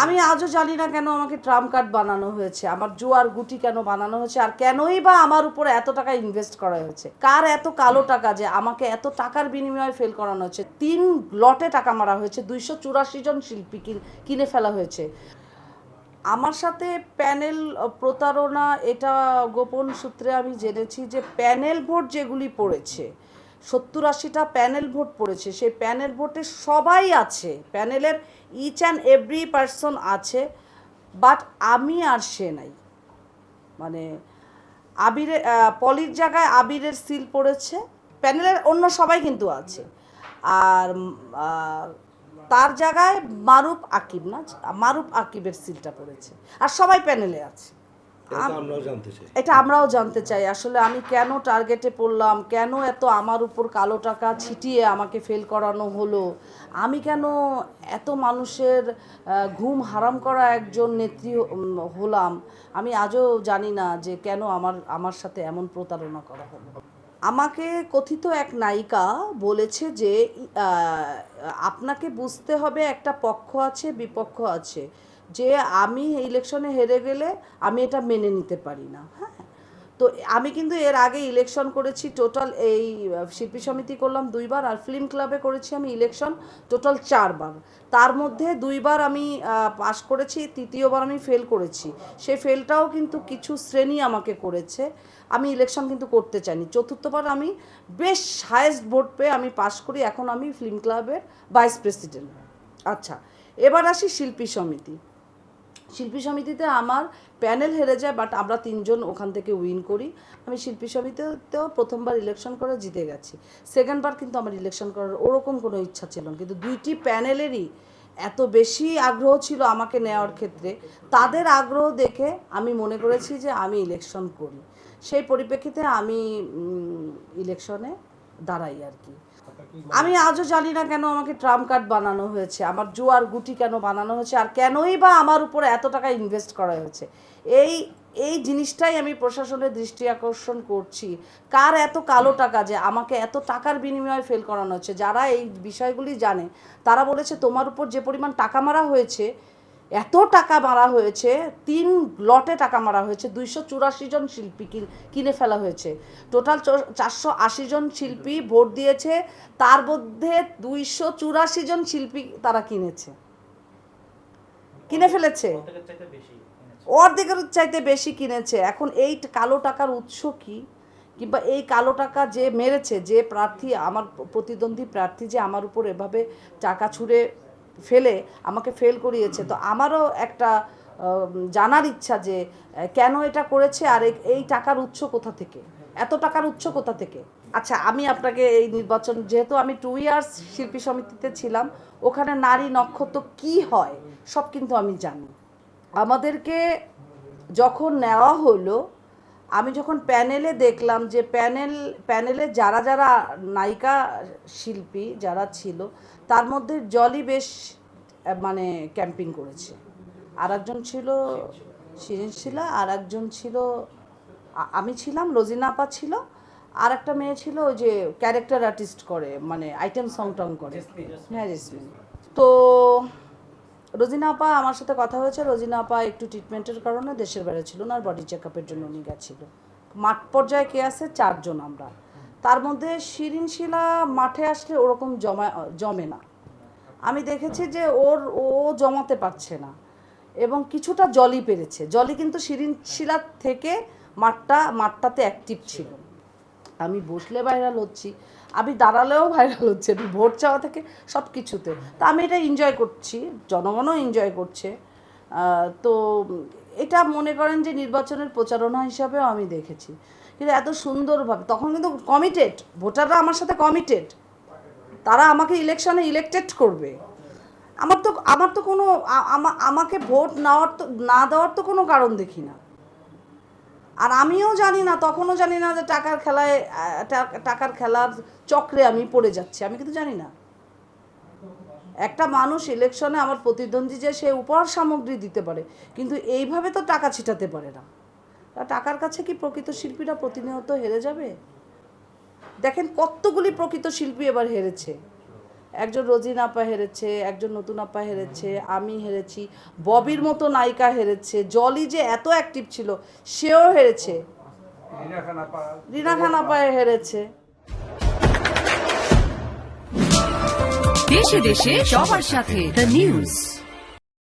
আমি আজও জানি না কেন আমাকে ট্রাম্প কার্ড বানানো হয়েছে, আমার জুয়ার গুটি কেন বানানো হয়েছে, আর কেনই বা আমার উপরে এত টাকা ইনভেস্ট করা হয়েছে, কার এত কালো টাকা যে আমাকে এত টাকার বিনিময়ে ফেল করানো হচ্ছে। 3 লটে টাকা মারা হয়েছে, 284 জন শিল্পী কিনে ফেলা হয়েছে। আমার সাথে প্যানেল প্রতারণা, এটা গোপন সূত্রে আমি জেনেছি যে প্যানেল ভোট যেগুলি পড়েছে, 70-80টা প্যানেল ভোট পড়েছে, সেই প্যানেল ভোটে সবাই আছে, প্যানেলের ইচ অ্যান্ড এভরি পারসন আছে, বাট আমি আর সে নাই। মানে আবিরের পলির জায়গায় আবিরের সিল পড়েছে, প্যানেলের অন্য সবাই কিন্তু আছে, আর তার জায়গায় মারুফ আকিব, না মারুফ আকিবের সিলটা পড়েছে, আর সবাই প্যানেলে আছে। এটা আমরাও জানতে চাই আসলে আমি কেন টার্গেটে পড়লাম, কেন এত আমার উপর কালো টাকা ছিটিয়ে আমাকে ফেল করানো হলো, আমি কেন এত মানুষের ঘুম হারাম করা একজন নেত্রী হলাম। আমি আজও জানি না যে কেন আমার সাথে এমন প্রতারণা করা হলো। আমাকে কথিত এক নায়িকা বলেছে যে আপনাকে বুঝতে হবে একটা পক্ষ আছে বিপক্ষ আছে, যে আমি ইলেকশনে হেরে গেলে আমি এটা মেনে নিতে পারি না। হ্যাঁ, তো আমি কিন্তু এর আগে ইলেকশন করেছি টোটাল, এই শিল্পী সমিতি করলাম 2বার, আর ফিল্ম ক্লাবে করেছি আমি ইলেকশন টোটাল 4বার। তার মধ্যে 2বার আমি পাস করেছি, 3য়বার আমি ফেল করেছি। সেই ফেলটাও কিন্তু কিছু শ্রেণী আমাকে করেছে, আমি ইলেকশন কিন্তু করতে চাইনি। 4র্থবার আমি বেশ হায়েস্ট ভোট পেয়ে আমি পাস করি, এখন আমি ফিল্ম ক্লাবের ভাইস প্রেসিডেন্ট। আচ্ছা, এবার আসি শিল্পী সমিতি। শিল্পী সমিতিতে আমার প্যানেল হেরে যায়, বাট আমরা 3জন ওখান থেকে উইন করি। আমি শিল্পী সমিতিতেও প্রথমবার ইলেকশন করে জিতে গেছি, সেকেন্ডবার কিন্তু আমার ইলেকশন করার ওরকম কোনো ইচ্ছা ছিল না, কিন্তু 2টি প্যানেলেরই এত বেশি আগ্রহ ছিল আমাকে নেওয়ার ক্ষেত্রে, তাদের আগ্রহ দেখে আমি মনে করেছি যে আমি ইলেকশন করি। সেই পরিপ্রেক্ষিতে আমি ইলেকশনে দাঁড়াই আর কি। আমি আজও জানি না কেন আমাকে ট্রাম্প কার্ড বানানো হয়েছে, আমার জুয়ার গুটি কেন বানানো হয়েছে, আর কেনই বা আমার উপরে এত টাকা ইনভেস্ট করা হয়েছে। এই এই জিনিসটাই আমি প্রশাসনের দৃষ্টি আকর্ষণ করছি, কার এত কালো টাকা যে আমাকে এত টাকার বিনিময়ে ফেল করানো হচ্ছে। যারা এই বিষয়গুলি জানে তারা বলেছে তোমার উপর যে পরিমাণ টাকা মারা হয়েছে, এত টাকা মারা হয়েছে, 3 লটে টাকা মারা হয়েছে, 284 জন শিল্পী কিনে ফেলা হয়েছে। টোটাল 480 জন শিল্পী ভোট দিয়েছে, তার মধ্যে 284 জন শিল্পী তারা কিনে ফেলেছে, অর্ধেকের চাইতে বেশি কিনেছে। এখন এই কালো টাকার উৎস কি, কিংবা এই কালো টাকা যে মেরেছে, যে প্রার্থী, আমার প্রতিদ্বন্দ্বী প্রার্থী যে আমার উপর এভাবে টাকা ছুঁড়ে ফেলে আমাকে ফেল করিয়েছে, তো আমারও একটা জানার ইচ্ছা যে কেন এটা করেছে, আর এই টাকার উৎস কোথা থেকে, এত টাকার উৎস কোথা থেকে। আচ্ছা, আমি আপনাকে এই নির্বাচন, যেহেতু আমি 2 ইয়ার্স শিল্পী সমিতিতে ছিলাম, ওখানে নারী নক্ষত্র কি হয় সব কিন্তু আমি জানি। আমাদেরকে যখন নেওয়া হলো, আমি যখন প্যানেলে দেখলাম যে প্যানেলে যারা যারা নায়িকা শিল্পী যারা ছিল, তার মধ্যে জলি বেশ মানে ক্যাম্পিং করেছে, আর একজন ছিল শিরিন শিলা, আর একজন ছিল আমি ছিলাম, রোজিনা আপা ছিল, আর একটা মেয়ে ছিল ওই যে ক্যারেক্টার আর্টিস্ট করে, মানে আইটেম সং টং করে। হ্যাঁ, জেসমিন। তো রোজিনা আপা আমার সাথে কথা হয়েছে, রোজিনা আপা একটু ট্রিটমেন্টের কারণে দেশের বাইরে ছিল না, আর বডি চেক আপের জন্য উনি গেছিল। মাঠ পর্যায়ে কে আছে 4 জন আমরা, তার মধ্যে শিরিন শিলা মাঠে আসলে ওরকম জমে না, আমি দেখেছি যে ও জমাতে পারছে না, এবং কিছুটা জলি পেরেছে। জলি কিন্তু শিরিন শিলার থেকে মাঠটাতে অ্যাক্টিভ ছিল। আমি বসলে ভাইরাল হচ্ছি, আমি দাঁড়ালেও ভাইরাল হচ্ছে, আমি ভোট চাওয়া থেকে সব কিছুতে। তা আমি এটা এনজয় করছি, জনগণও এনজয় করছে। তো এটা মনে করেন যে নির্বাচনের প্রচারণা হিসাবেও আমি দেখেছি, কিন্তু এত সুন্দরভাবে তখন কিন্তু কমিটেড, ভোটাররা আমার সাথে কমিটেড, তারা আমাকে ইলেকশনে ইলেক্টেড করবে। আমার তো কোনো আমাকে ভোট না দেওয়ার তো কোনো কারণ দেখি না। আর আমিও জানি না, তখনও জানি না যে টাকার খেলার চক্রে আমি পড়ে যাচ্ছি, আমি কিন্তু জানি না। একটা মানুষ ইলেকশনে আমার প্রতিদ্বন্দ্বী যে সে উপহার সামগ্রী দিতে পারে, কিন্তু এইভাবে তো টাকা ছিটাতে পারে না। টাকার কাছে কি প্রকৃত শিল্পীরা প্রতিনিয়ত হেরে যাবে? দেখেন কতগুলি প্রকৃত শিল্পী এবার হেরেছে, একজন রোজিনা আপা হেরেছে, একজন নতুন আপা হেরেছে, আমি হেরেছি, ববির মতো নায়িকা হেরেছে, জলি যে এত অ্যাক্টিভ ছিল সেও হেরেছে, রিনা খান আপা হেরেছে। দেশে দেশে সবার সাথে দ্য নিউজ।